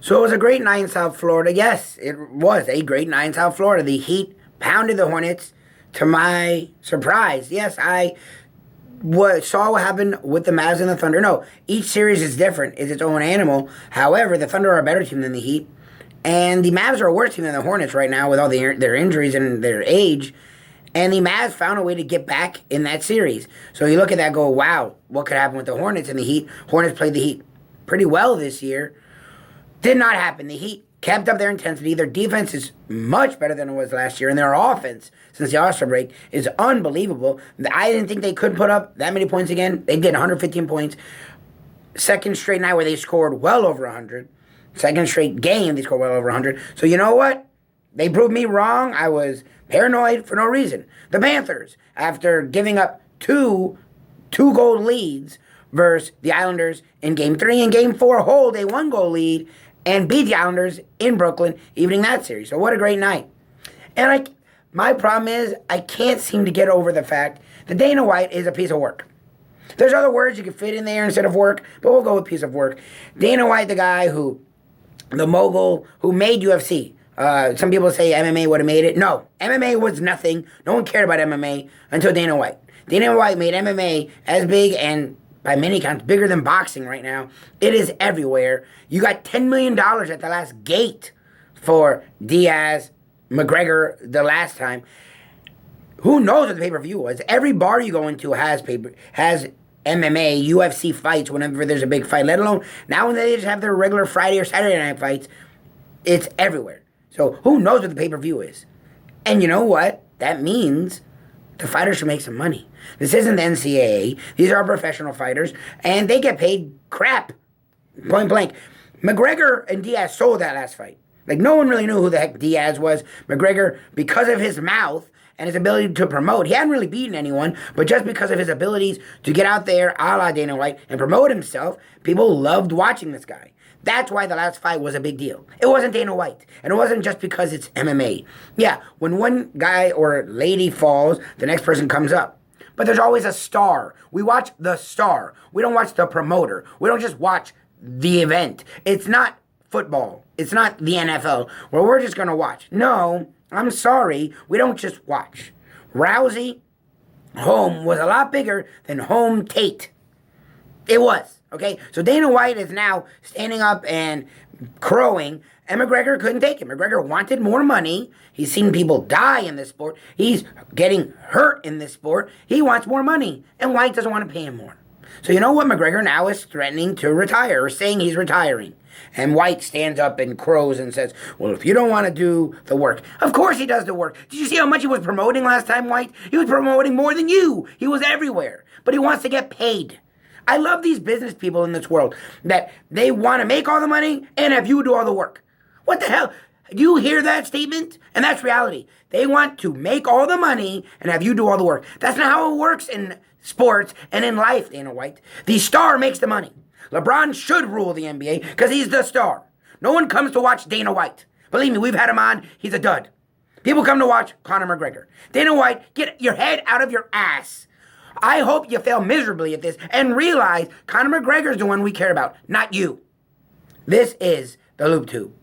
So it was a great night in South Florida. Yes, it was a great night in South Florida. The Heat pounded the Hornets to my surprise. Yes, I saw what happened with the Mavs and the Thunder. No, each series is different. It's its own animal. However, the Thunder are a better team than the Heat. And the Mavs are a worse team than the Hornets right now with all their injuries and their age. And the Mavs found a way to get back in that series. So you look at that and go, wow, what could happen with the Hornets and the Heat? Hornets played the Heat pretty well this year. Did not happen. The Heat kept up their intensity. Their defense is much better than it was last year, and their offense since the All-Star break is unbelievable. I didn't think they could put up that many points again. They did 115 points. Second straight night where they scored well over 100. Second straight game they scored well over 100. So you know what? They proved me wrong. I was paranoid for no reason. The Panthers, after giving up two-goal leads versus the Islanders in Game 3 and Game 4, hold a one-goal lead and beat the Islanders in Brooklyn, evening that series. So what a great night. And my problem is I can't seem to get over the fact that Dana White is a piece of work. There's other words you could fit in there instead of work, but we'll go with piece of work. Dana White, the mogul who made UFC. Some people say MMA would have made it. No, MMA was nothing. No one cared about MMA until Dana White. Dana White made MMA as big and by many counts, bigger than boxing right now. It is everywhere. You got $10 million at the last gate for Diaz, McGregor the last time. Who knows what the pay-per-view was? Every bar you go into has MMA, UFC fights whenever there's a big fight, let alone now when they just have their regular Friday or Saturday night fights. It's everywhere. So who knows what the pay-per-view is? And you know what? That means the fighters should make some money. This isn't the NCAA. These are professional fighters, and they get paid crap. Point blank. McGregor and Diaz sold that last fight. Like, no one really knew who the heck Diaz was. McGregor, because of his mouth and his ability to promote, he hadn't really beaten anyone, but just because of his abilities to get out there, a la Dana White, and promote himself, people loved watching this guy. That's why the last fight was a big deal. It wasn't Dana White. And it wasn't just because it's MMA. Yeah, when one guy or lady falls, the next person comes up. But there's always a star. We watch the star. We don't watch the promoter. We don't just watch the event. It's not football. It's not the NFL where we're just going to watch. No, I'm sorry. We don't just watch. Rousey, home, was a lot bigger than home Tate. It was, okay? So Dana White is now standing up and crowing, and McGregor couldn't take it. McGregor wanted more money. He's seen people die in this sport. He's getting hurt in this sport. He wants more money, and White doesn't want to pay him more. So you know what? McGregor now is threatening to retire, or saying he's retiring. And White stands up and crows and says, well, if you don't want to do the work. Of course he does the work. Did you see how much he was promoting last time, White? He was promoting more than you. He was everywhere. But he wants to get paid. I love these business people in this world that they want to make all the money and have you do all the work. What the hell? You hear that statement? And that's reality. They want to make all the money and have you do all the work. That's not how it works in sports and in life, Dana White. The star makes the money. LeBron should rule the NBA because he's the star. No one comes to watch Dana White. Believe me, we've had him on. He's a dud. People come to watch Conor McGregor. Dana White, get your head out of your ass. I hope you fail miserably at this and realize Conor McGregor is the one we care about, not you. This is the Loop Tube.